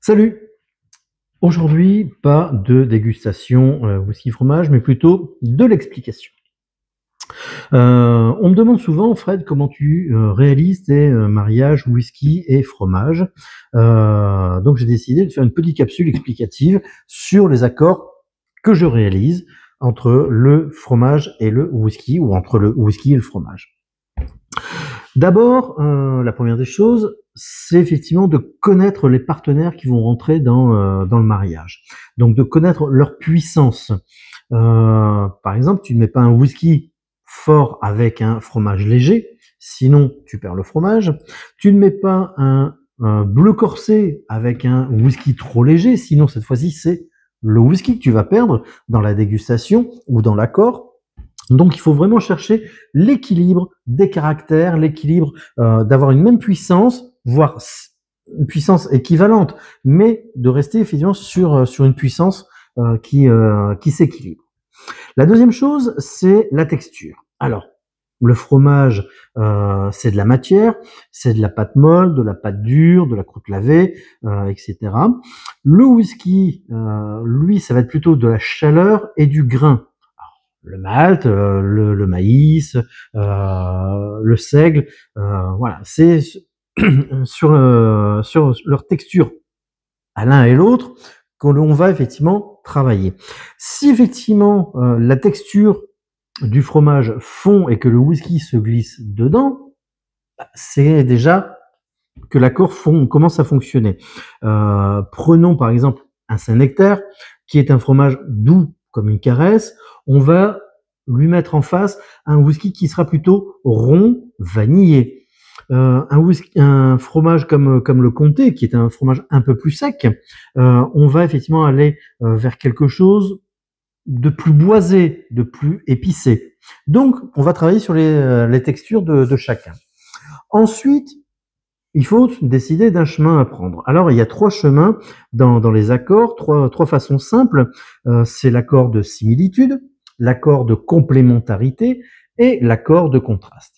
Salut! Aujourd'hui, pas de dégustation whisky fromage, mais plutôt de l'explication. On me demande souvent, Fred, comment tu réalises tes mariages whisky et fromage. Donc j'ai décidé de faire une petite capsule explicative sur les accords que je réalise entre le fromage et le whisky, ou entre le whisky et le fromage. D'abord, la première des choses, c'est effectivement de connaître les partenaires qui vont rentrer dans le mariage. Donc de connaître leur puissance. Par exemple, tu ne mets pas un whisky fort avec un fromage léger, sinon tu perds le fromage. Tu ne mets pas un bleu corsé avec un whisky trop léger, sinon cette fois-ci c'est le whisky que tu vas perdre dans la dégustation ou dans l'accord. Donc il faut vraiment chercher l'équilibre des caractères, l'équilibre d'avoir une même puissance, voire une puissance équivalente, mais de rester effectivement sur une puissance qui s'équilibre. La deuxième chose, c'est la texture. Alors, le fromage, c'est de la matière, c'est de la pâte molle, de la pâte dure, de la croûte lavée, etc. Le whisky, lui, ça va être plutôt de la chaleur et du grain. Le malt, le maïs, le seigle, voilà, c'est sur leur texture à l'un et l'autre qu'on va effectivement travailler. Si effectivement la texture du fromage fond et que le whisky se glisse dedans, c'est déjà que l'accord commence à fonctionner. Prenons par exemple un Saint-Nectaire, qui est un fromage doux comme une caresse. On va lui mettre en face un whisky qui sera plutôt rond, vanillé. Un fromage comme le Comté, qui est un fromage un peu plus sec, on va effectivement aller vers quelque chose de plus boisé, de plus épicé. Donc, on va travailler sur les textures de chacun. Ensuite, il faut décider d'un chemin à prendre. Alors, il y a trois chemins dans les accords, trois façons simples. C'est l'accord de similitude, l'accord de complémentarité et l'accord de contraste.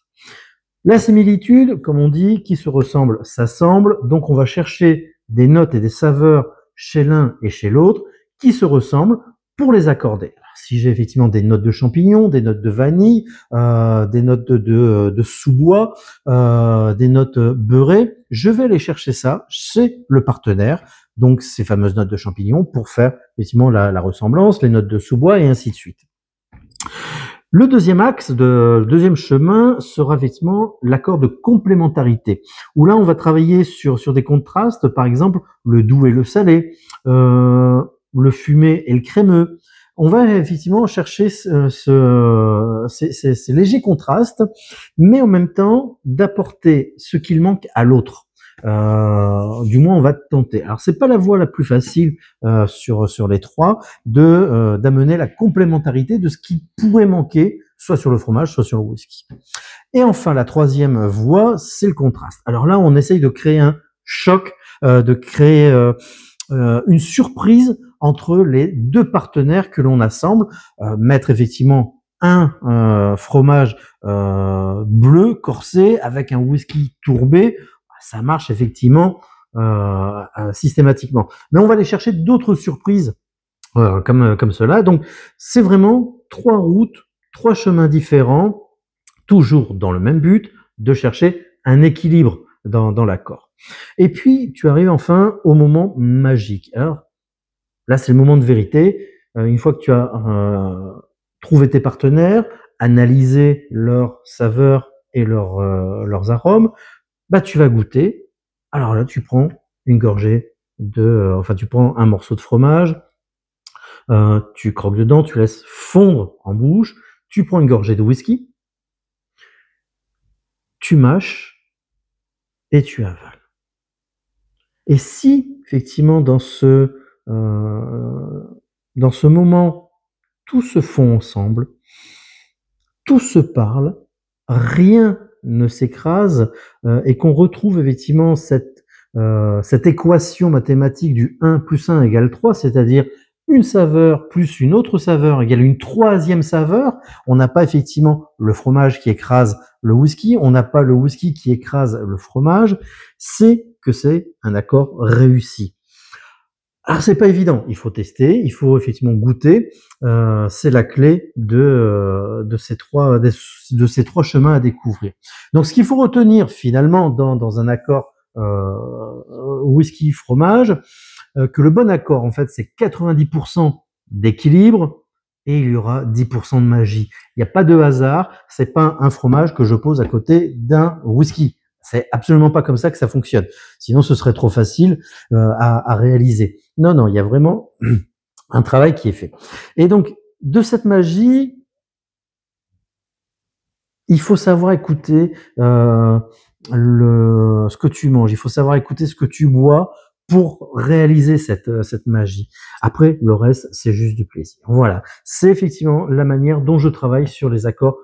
La similitude, comme on dit, qui se ressemble s'assemble. Donc, on va chercher des notes et des saveurs chez l'un et chez l'autre qui se ressemblent pour les accorder. Alors, si j'ai effectivement des notes de champignons, des notes de vanille, des notes de sous-bois, des notes beurrées, je vais aller chercher ça chez le partenaire. Donc, ces fameuses notes de champignons pour faire effectivement la ressemblance, les notes de sous-bois et ainsi de suite. Le deuxième axe, le deuxième chemin sera effectivement l'accord de complémentarité, où là on va travailler sur des contrastes, par exemple le doux et le salé, le fumé et le crémeux. On va effectivement chercher ces légers contrastes, mais en même temps d'apporter ce qu'il manque à l'autre. Du moins on va tenter. Alors c'est pas la voie la plus facile sur les trois d'amener la complémentarité de ce qui pourrait manquer soit sur le fromage, soit sur le whisky. Et enfin la troisième voie, c'est le contraste. Alors là on essaye de créer un choc, de créer une surprise entre les deux partenaires que l'on assemble, mettre effectivement un fromage bleu corsé avec un whisky tourbé. Ça marche effectivement systématiquement. Mais on va aller chercher d'autres surprises comme cela. Donc, c'est vraiment trois routes, trois chemins différents, toujours dans le même but, de chercher un équilibre dans l'accord. Et puis, tu arrives enfin au moment magique. Alors, là, c'est le moment de vérité. Une fois que tu as trouvé tes partenaires, analysé leurs saveurs et leurs arômes, bah tu vas goûter. Alors là, tu prends une gorgée tu prends un morceau de fromage, tu croques dedans, tu laisses fondre en bouche, tu prends une gorgée de whisky, tu mâches et tu avales. Et si effectivement dans ce moment tout se fond ensemble, tout se parle, rien ne s'écrase et qu'on retrouve effectivement cette équation mathématique du 1 plus 1 égale 3, c'est-à-dire une saveur plus une autre saveur égale une troisième saveur. On n'a pas effectivement le fromage qui écrase le whisky, on n'a pas le whisky qui écrase le fromage, c'est que c'est un accord réussi. Alors c'est pas évident, il faut tester, il faut effectivement goûter. C'est la clé de ces trois chemins à découvrir. Donc ce qu'il faut retenir finalement dans un accord whisky fromage, que le bon accord en fait c'est 90% d'équilibre et il y aura 10% de magie. Il n'y a pas de hasard, c'est pas un fromage que je pose à côté d'un whisky. C'est absolument pas comme ça que ça fonctionne. Sinon, ce serait trop facile à réaliser. Non, non, il y a vraiment un travail qui est fait. Et donc, de cette magie, il faut savoir écouter ce que tu manges. Il faut savoir écouter ce que tu bois pour réaliser cette magie. Après, le reste, c'est juste du plaisir. Voilà. C'est effectivement la manière dont je travaille sur les accords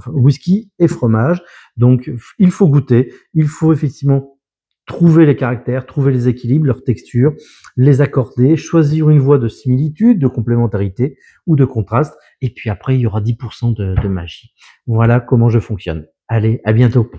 whisky et fromage. Donc, il faut goûter. Il faut effectivement trouver les caractères, trouver les équilibres, leurs textures, les accorder, choisir une voie de similitude, de complémentarité ou de contraste. Et puis après, il y aura 10% de magie. Voilà comment je fonctionne. Allez, à bientôt.